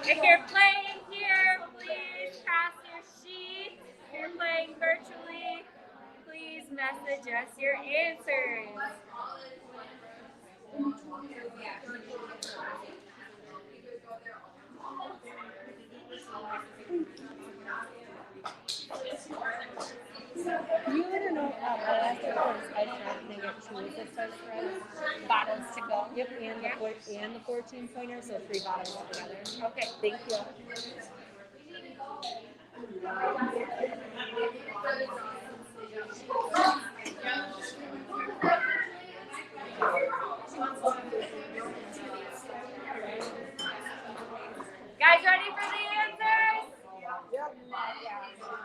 If you're playing here, please pass your sheet. If you're playing virtually, please message us your answers. You want to know last year for spice red, they get 2 of the spice red bottles to go. Yep, and the 14 pointer, so 3 bottles altogether. Okay. Thank you. Guys, ready for the answers?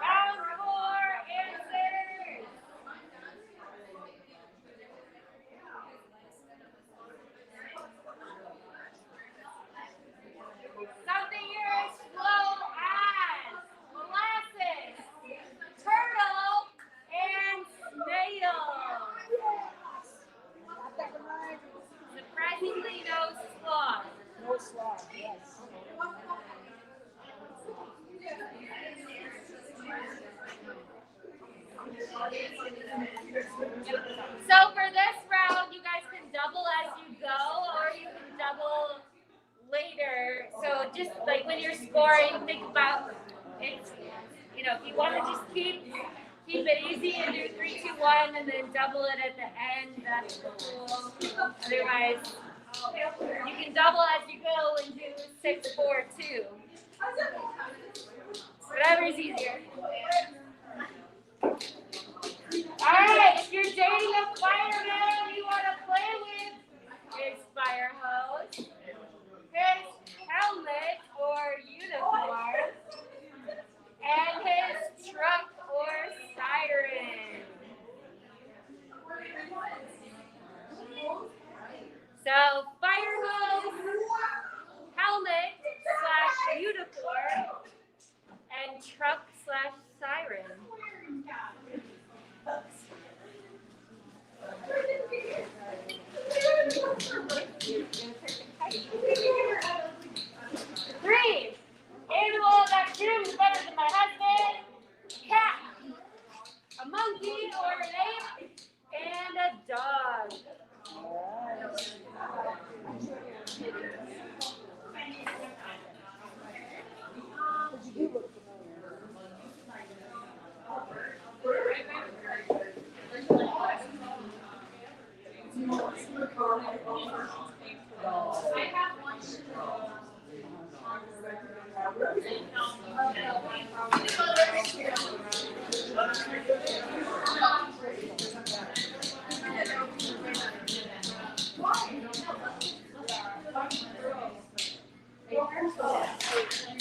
Round 4 answers. Something here as slow as molasses, turtle, and snail. Surprisingly, no sloth. No sloth, yes. So for this round, you guys can double as you go, or you can double later. So just like when you're scoring, think about it. You know, if you want to just keep it easy and do 3, 2, 1, and then double it at the end, that's cool. Otherwise, you can double as you go and do 6, 4, 2. Whatever's easier. Alright, if you're dating a fireman you want to play with his fire hose, his helmet or uniform, and his truck or siren. So, fire hose, helmet / uniform, and truck / siren. Three. Animal that swims better than my husband. Cat. A monkey or an ape. And a dog.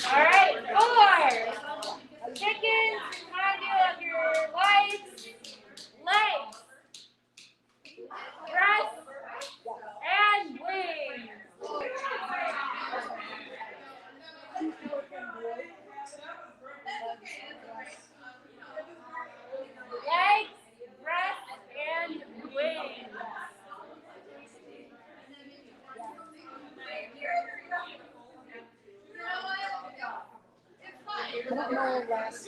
Alright, 4. Chickens remind you of your wife's legs, breast, and wings. Legs, breast, and wings. I don't know last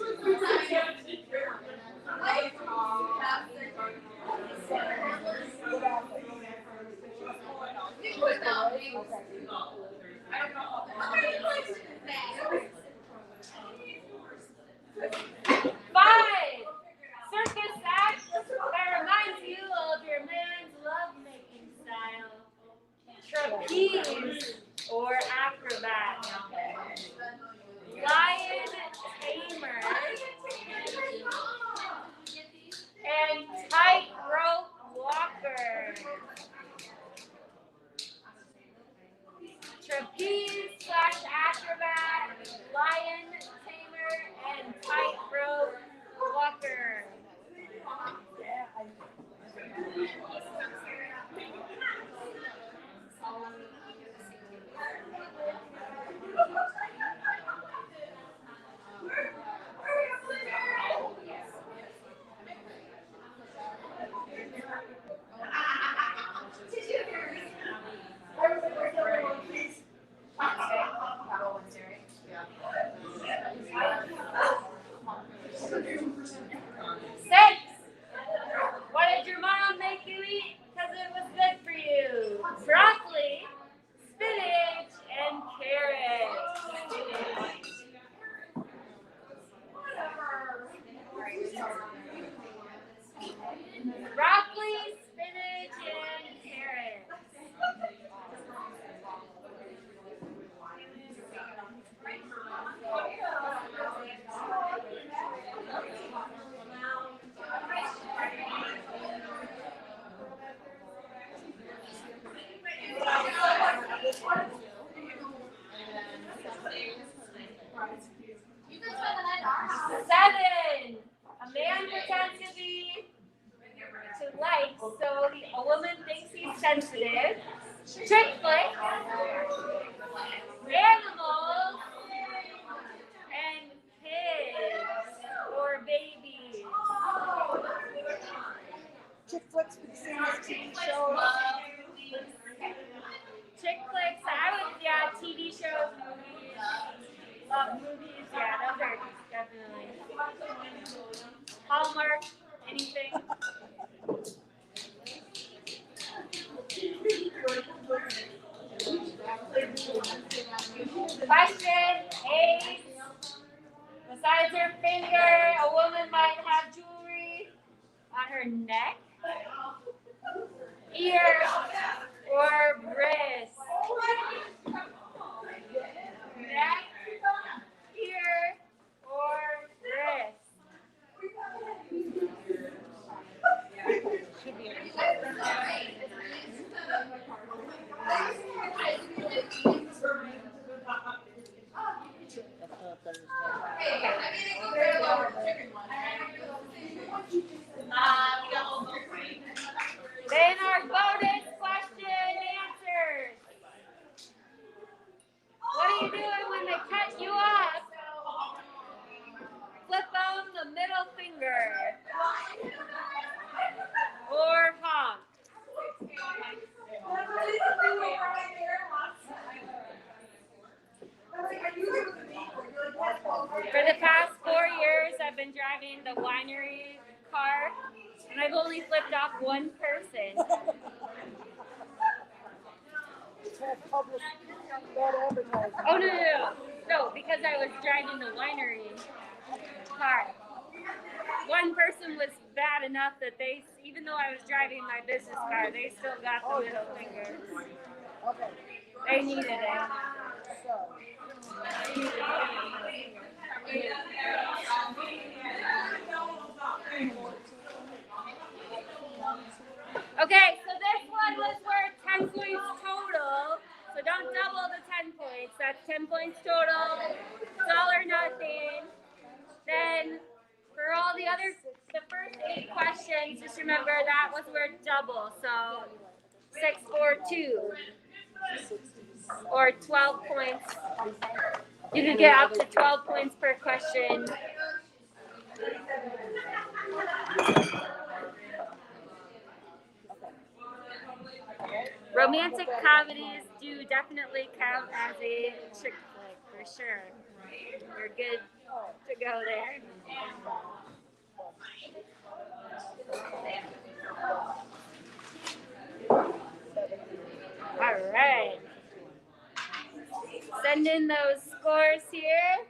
Five. Circus act that reminds you of your man's lovemaking style. Trapeze or acrobat. Lion tamer. And tightrope walker. Trapeze 7. A man pretends to like, so a woman thinks he's sensitive. Chick flick, animals, and kids or babies. Chick flicks with the same as TV shows. Chick flicks, I would, TV shows, movies. Love movies, those are definitely. Hallmark, anything. Question 8. Besides her finger, a woman might have jewelry on her neck, ear, or wrist. Neck, ear, or wrist. Should be Then our bonus question answers. What are you doing when they cut you off? Flip on the middle finger. Or honk. For the past 4 years, I've been driving the winery car, and I've only flipped off one person. Bad advertising. Oh, no, because I was driving the winery car. One person was bad enough that they, even though I was driving my business car, they still got the middle finger. Okay. They needed it. So. Okay, so this one was worth 10 points total. So don't double the 10 points. That's 10 points total. It's all or nothing. Then for all the other, the first 8 questions, just remember that was worth double. So 6, 4, 2. Or 12 points. You can get up to 12 points per question. Romantic comedies do definitely count as a chick flick, for sure. You're good to go there. All right. Send in those scores here.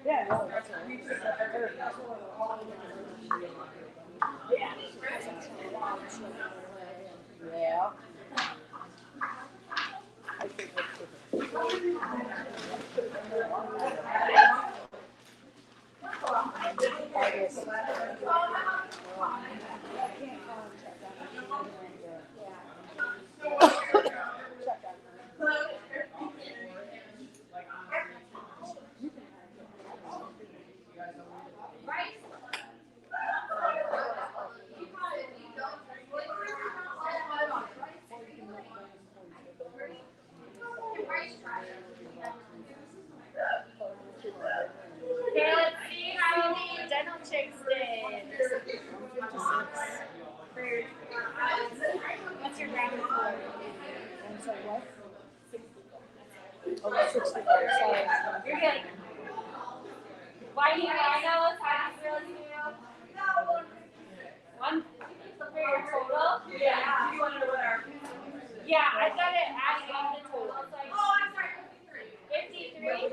Yeah, no, that's right. Yeah. Okay, let's see how the dental chicks did. What's your grammar score? And so what? Oh, that's 64. Sorry. You're good. Whiny rhinos, how do you really feel? 1 for your total? Yeah. Yeah, I got it adding up the total. Oh, I'm sorry. 53?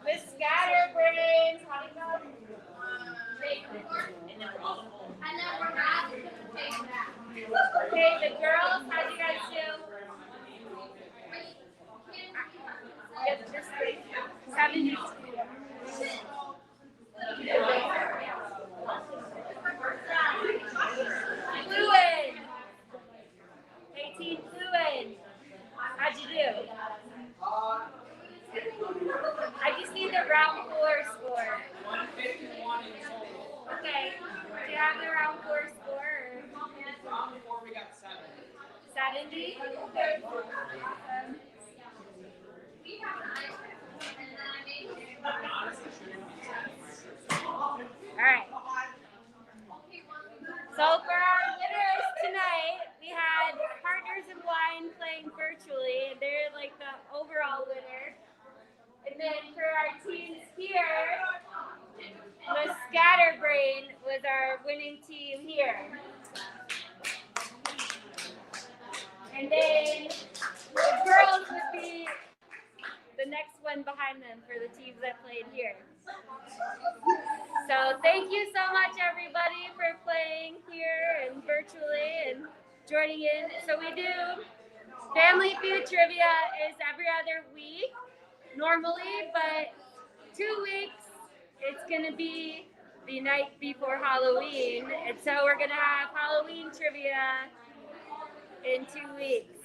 Miss Scatterbrains, how do you go? Okay, the girls, how do you guys do? you. I just need the round 4 score. 151 in total. Okay. Do you have the round 4 score? Round 4, we got 7. 70? All right. So for our winners tonight, we had Partners in Wine playing virtually. They're like the overall winner. And then for our teams here, the Scatterbrain was our winning team here. And then the girls would be the next one behind them for the teams that played here. So thank you so much, everybody, for playing here and virtually and joining in. So we do Family Feud trivia is every other week normally, but 2 weeks it's going to be the night before Halloween. And so we're going to have Halloween trivia in 2 weeks.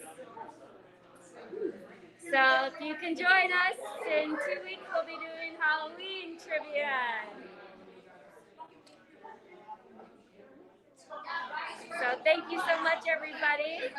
So if you can join us in 2 weeks, we'll be doing Halloween trivia. So thank you so much, everybody.